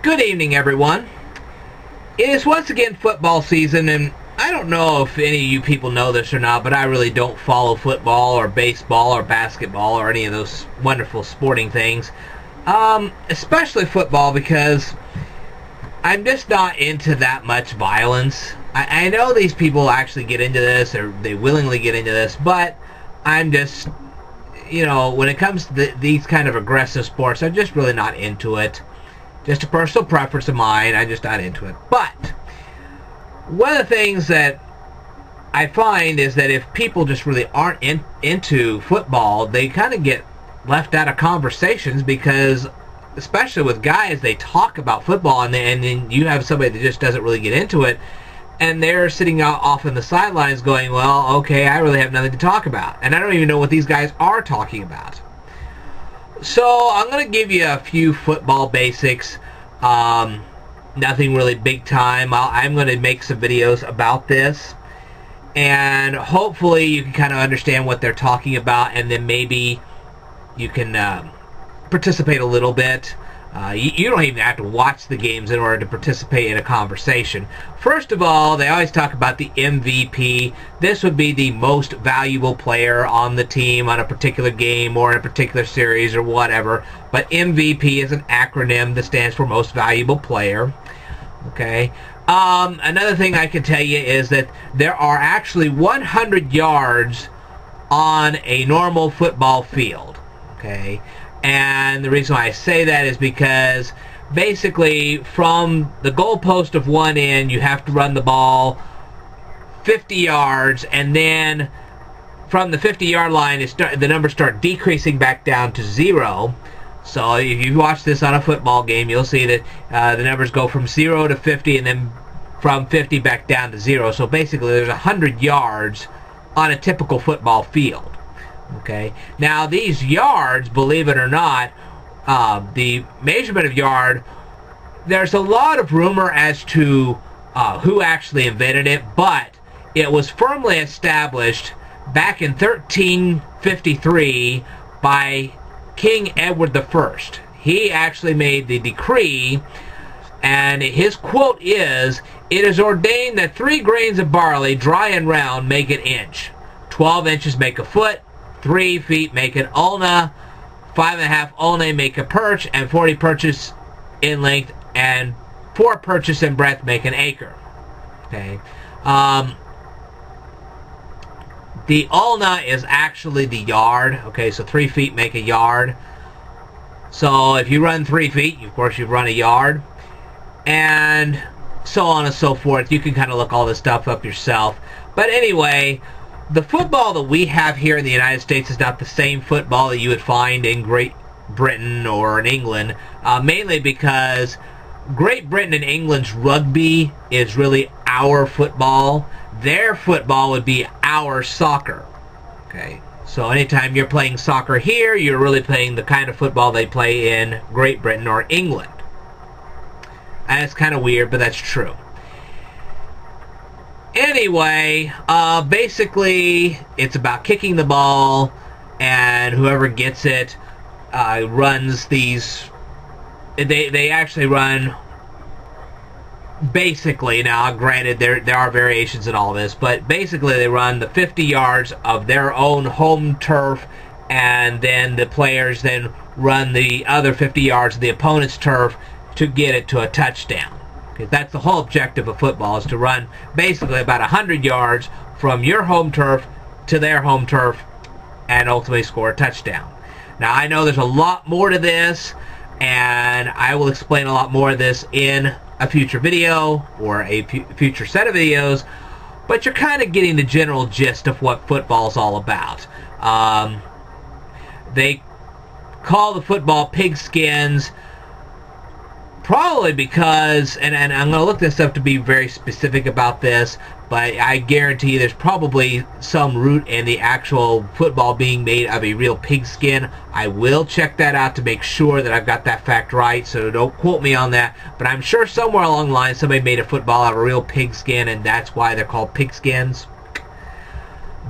Good evening, everyone. It is once again football season, and I don't know if any of you people know this or not, but I really don't follow football or baseball or basketball or any of those wonderful sporting things. Especially football, because I'm just not into that much violence. I know these people actually get into this, or they willingly get into this, but I'm just, when it comes to these kind of aggressive sports, I'm just really not into it. Just a personal preference of mine, I'm just not into it. But one of the things that I find is that if people just really aren't into football, they kind of get left out of conversations, because especially with guys, they talk about football, and then you have somebody that just doesn't really get into it, and they're sitting out off in the sidelines going, well, okay, I really have nothing to talk about, and I don't even know what these guys are talking about. So I'm going to give you a few football basics. Nothing really big time. I'm going to make some videos about this, and hopefully you can kind of understand what they're talking about, and then maybe you can participate a little bit. You don't even have to watch the games in order to participate in a conversation. First of all, they always talk about the MVP. This would be the most valuable player on the team on a particular game or in a particular series or whatever. But MVP is an acronym that stands for most valuable player. Okay. Another thing I can tell you is that there are actually 100 yards on a normal football field. Okay. And the reason why I say that is because basically from the goalpost of one end, you have to run the ball 50 yards, and then from the 50-yard line, the numbers start decreasing back down to 0. So if you watch this on a football game, you'll see that the numbers go from 0 to 50, and then from 50 back down to 0. So basically there's 100 yards on a typical football field. Okay. Now these yards, believe it or not, the measurement of yard, there's a lot of rumor as to who actually invented it, but it was firmly established back in 1353 by King Edward I. He actually made the decree, and his quote is, "It is ordained that 3 grains of barley, dry and round, make an inch. 12 inches make a foot. 3 feet make an ulna, 5.5 ulnae make a perch, and 40 perches in length, and 4 perches in breadth make an acre." Okay. The ulna is actually the yard. Okay, so 3 feet make a yard. So if you run 3 feet, of course you've run a yard, and so on and so forth. You can kind of look all this stuff up yourself. But anyway, the football that we have here in the United States is not the same football that you would find in Great Britain or in England, mainly because Great Britain and England's rugby is really our football. Their football would be our soccer. Okay, so anytime you're playing soccer here, you're really playing the kind of football they play in Great Britain or England. And it's kind of weird, but that's true. Anyway, basically, it's about kicking the ball, and whoever gets it runs these. They actually run. Basically, now granted, there are variations in all this, but basically they run the 50 yards of their own home turf, and then the players then run the other 50 yards of the opponent's turf to get it to a touchdown. Because that's the whole objective of football, is to run basically about 100 yards from your home turf to their home turf and ultimately score a touchdown. Now, I know there's a lot more to this, and I will explain a lot more of this in a future video or a future set of videos, but you're kind of getting the general gist of what football's all about. They call the football pigskins, probably because, and I'm going to look this up to be very specific about this, but I guarantee you there's probably some root in the actual football being made of a real pigskin. I will check that out to make sure that I've got that fact right, so don't quote me on that, but I'm sure somewhere along the line somebody made a football out of a real pigskin, and that's why they're called pigskins.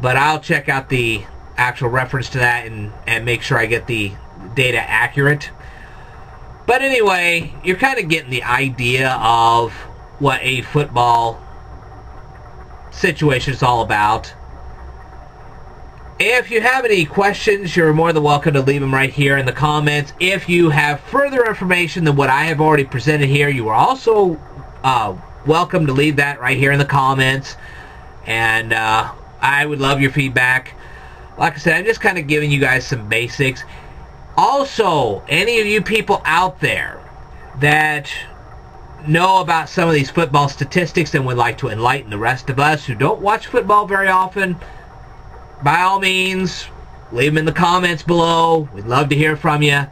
But I'll check out the actual reference to that and make sure I get the data accurate. But anyway, you're kind of getting the idea of what a football situation is all about. If you have any questions, you're more than welcome to leave them right here in the comments. If you have further information than what I have already presented here, you are also welcome to leave that right here in the comments. And I would love your feedback. Like I said, I'm just kind of giving you guys some basics. Also, any of you people out there that know about some of these football statistics and would like to enlighten the rest of us who don't watch football very often, by all means, leave them in the comments below. We'd love to hear from you,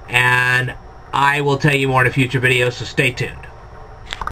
and I will tell you more in a future video, so stay tuned.